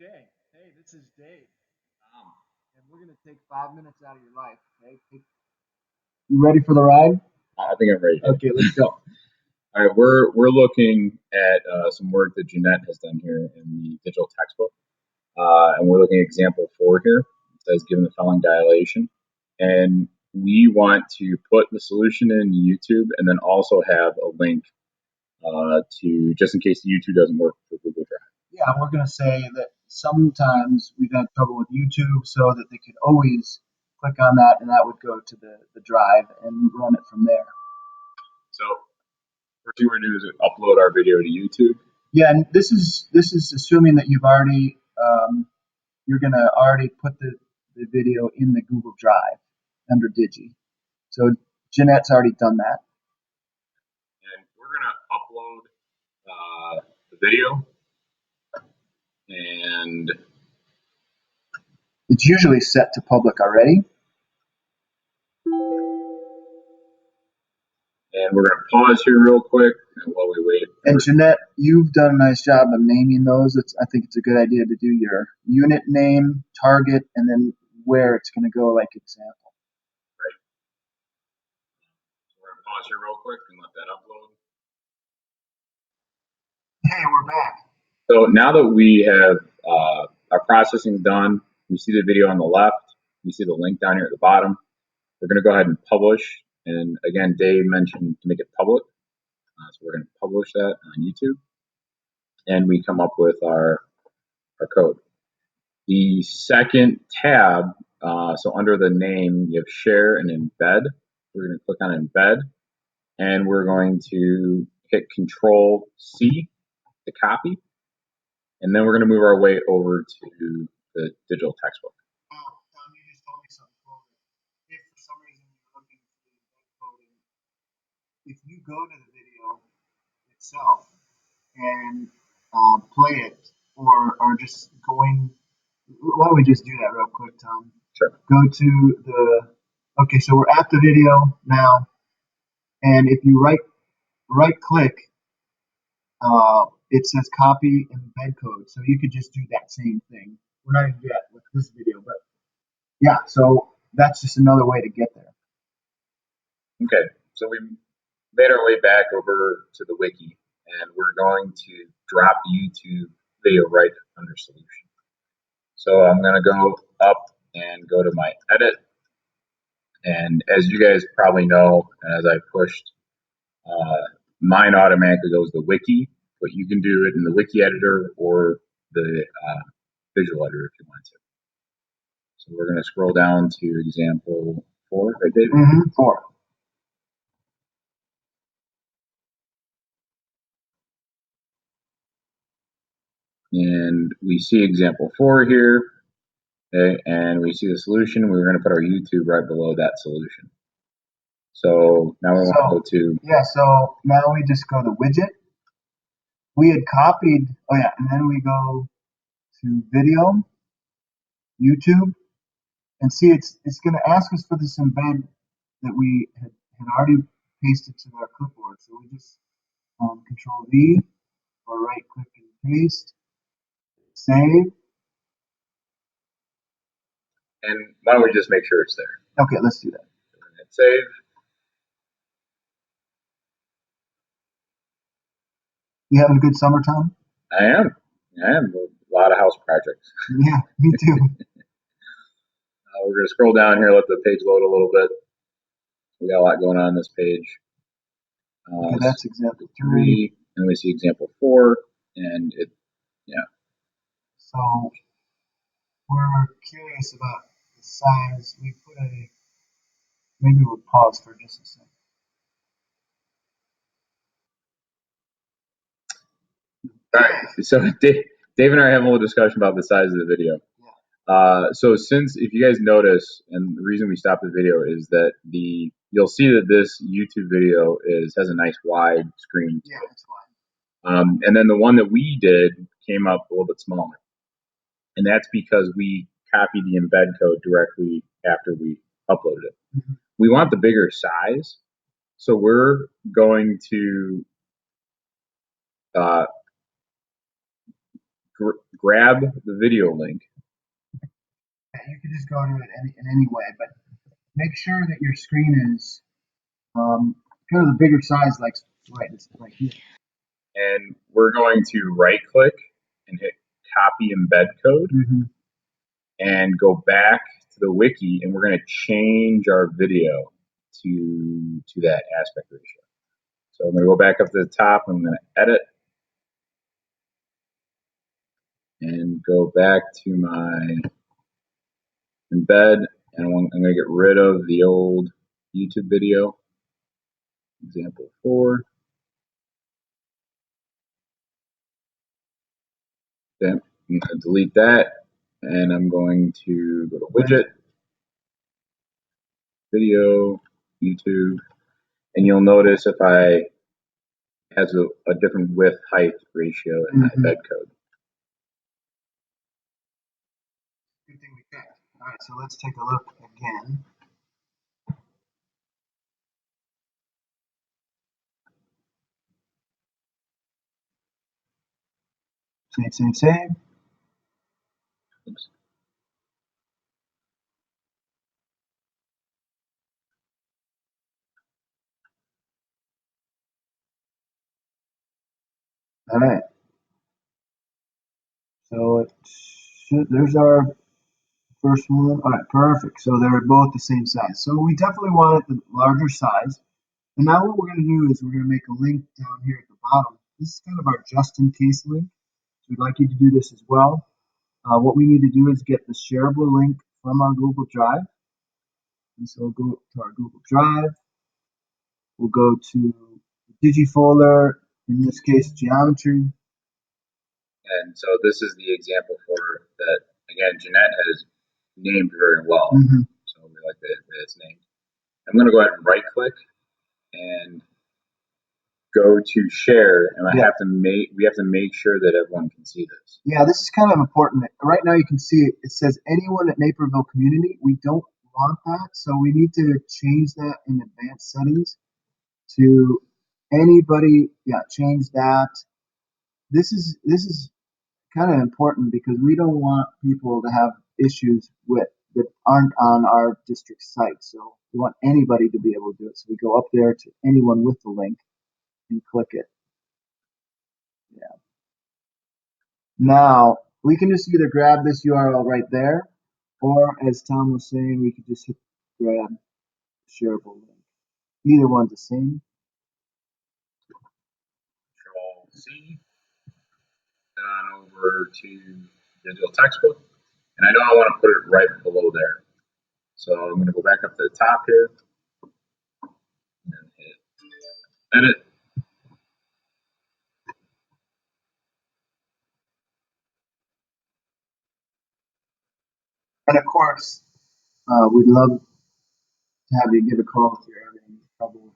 Okay. Hey, this is Dave. And we're going to take 5 minutes out of your life. Okay. You ready for the ride? I think I'm ready. Okay, let's go. All right, we're looking at some work that Jeanette has done here in the digital textbook, and we're looking at example 4 here. It says given the following dilation, and we want to put the solution in YouTube, and then also have a link to just in case the YouTube doesn't work for Google Drive. Yeah, we're going to say that sometimes we've had trouble with YouTube so that they could always click on that and that would go to the drive and run it from there. So first thing we're going to do is upload our video to YouTube. Yeah, and this is assuming that you've already you're going to already put the video in the Google Drive under Digi. So Jeanette's already done that. And we're going to upload the video, and it's usually set to public already. And we're going to pause here real quick while we wait. And Jeanette, you've done a nice job of naming those. I think it's a good idea to do your unit name, target, and then where it's going to go, like example. Right. So we're going to pause here real quick and let that upload. Hey, we're back. So now that we have our processing done, we see the video on the left, we see the link down here at the bottom. We're going to go ahead and publish. And again, Dave mentioned to make it public. So we're going to publish that on YouTube. And we come up with our code. The second tab, so under the name, you have share and embed. We're going to click on embed. And we're going to hit Control C to copy. And then we're going to move our way over to the digital textbook. Tom, you just told me something cool. If for some reason you're looking for the embed coding, if you go to the video itself and play it, or just going, why don't we just do that real quick, Tom? Sure. Go to okay, so we're at the video now, and if you right click, it says copy embed code. So you could just do that same thing. We're not going to do that with this video, but yeah, so that's just another way to get there. Okay, so we made our way back over to the wiki, and we're going to drop the YouTube video right under solution. So I'm going to go up and go to my edit. And as you guys probably know, as I pushed, mine automatically goes to wiki, but you can do it in the wiki editor or the visual editor if you want to. So we're going to scroll down to example 4, right, David? 4. And we see example 4 here, okay, and we see the solution. We're going to put our YouTube right below that solution. So now we want to go to... Yeah, so now we just go to widget. We had copied, and then we go to video, YouTube, and see it's going to ask us for this embed that we had already pasted to our clipboard. So we just Control V or right click and paste, save. And why don't we just make sure it's there? Okay, let's do that. Hit save. You having a good summer, Tom? I am. A lot of house projects. Yeah, me too. We're going to scroll down here, let the page load a little bit. We got a lot going on this page. Okay, that's example 3, and we see example 4, and it, yeah. So we're curious about the size. We put maybe we'll pause for just a second. All right, so Dave and I are having a little discussion about the size of the video. So since, if you guys notice, and the reason we stopped the video is that you'll see that this YouTube video has a nice wide screen. Yeah, it's wide. And then the one that we did came up a little bit smaller. And that's because we copied the embed code directly after we uploaded it. Mm-hmm. We want the bigger size. So we're going to grab the video link. You can just go to it in any way, but make sure that your screen is kind of the bigger size, like right here. And we're going to right click and hit copy embed code and go back to the wiki, and we're going to change our video to that aspect ratio. So I'm going to go back up to the top, I'm going to edit and go back to my embed, and I'm going to get rid of the old YouTube video, example 4. Then I'm going to delete that, and I'm going to go to widget, video, YouTube, and you'll notice if I has a different width height ratio in that embed code. Good thing we checked. All right, so let's take a look again. Save. Oops. All right. So there's our first one. All right, perfect. So they're both the same size. So we definitely want it the larger size. And now what we're going to do is we're going to make a link down here at the bottom. This is kind of our just in case link. So we'd like you to do this as well. What we need to do is get the shareable link from our Google Drive. And so we'll go to our Google Drive. We'll go to Digi folder, in this case, geometry. And so this is the example for that, again, Jeanette has named very well. So we like that it's named. I'm going to go ahead and right click and go to share, and we have to make sure that everyone can see this. Yeah, this is kind of important. Right now you can see it says anyone at Naperville community. We don't want that, so we need to change that in advanced settings to anybody. Yeah, change that. This is kind of important because we don't want people to have issues with that aren't on our district site. So we want anybody to be able to do it. So we go up there to anyone with the link and click it. Yeah. Now we can just either grab this URL right there, or as Tom was saying, we could just hit grab shareable link. Either one's the same. Control C, and on over to digital textbook. And I know I want to put it right below there. So I'm going to go back up to the top here and hit edit. And of course, we'd love to have you give a call if you're having trouble.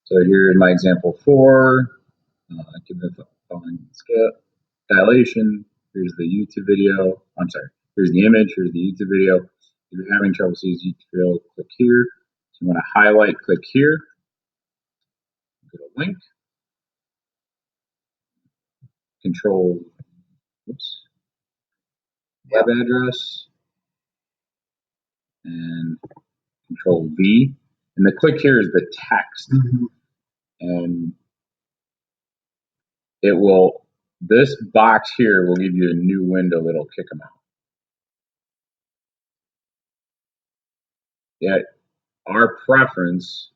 So here's my example 4. Give it the following skip, dilation. Here's the YouTube video. I'm sorry. Here's the image. Here's the YouTube video. If you're having trouble seeing YouTube video, click here. So you want to highlight, click here. Go to link. Control, oops, web address, and Control V. And the click here is the text. And it will, this box here will give you a new window that'll kick them out. Yet our preference,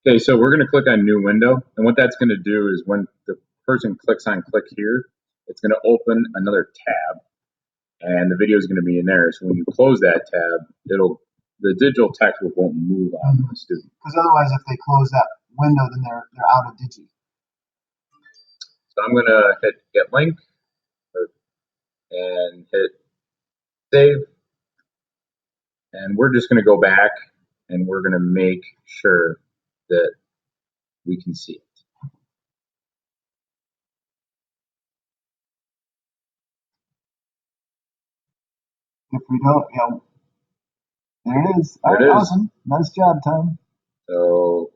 okay, so we're going to click on new window, and what that's going to do is when the person clicks on click here, it's going to open another tab, and the video is going to be in there. So when you close that tab, the digital text won't move on the student. Because otherwise, if they close that window, then they're out of Digi. So I'm going to hit get link and hit save, and we're just going to go back and we're going to make sure that we can see it. If we don't, there it is. All right, awesome. Nice job, Tom. So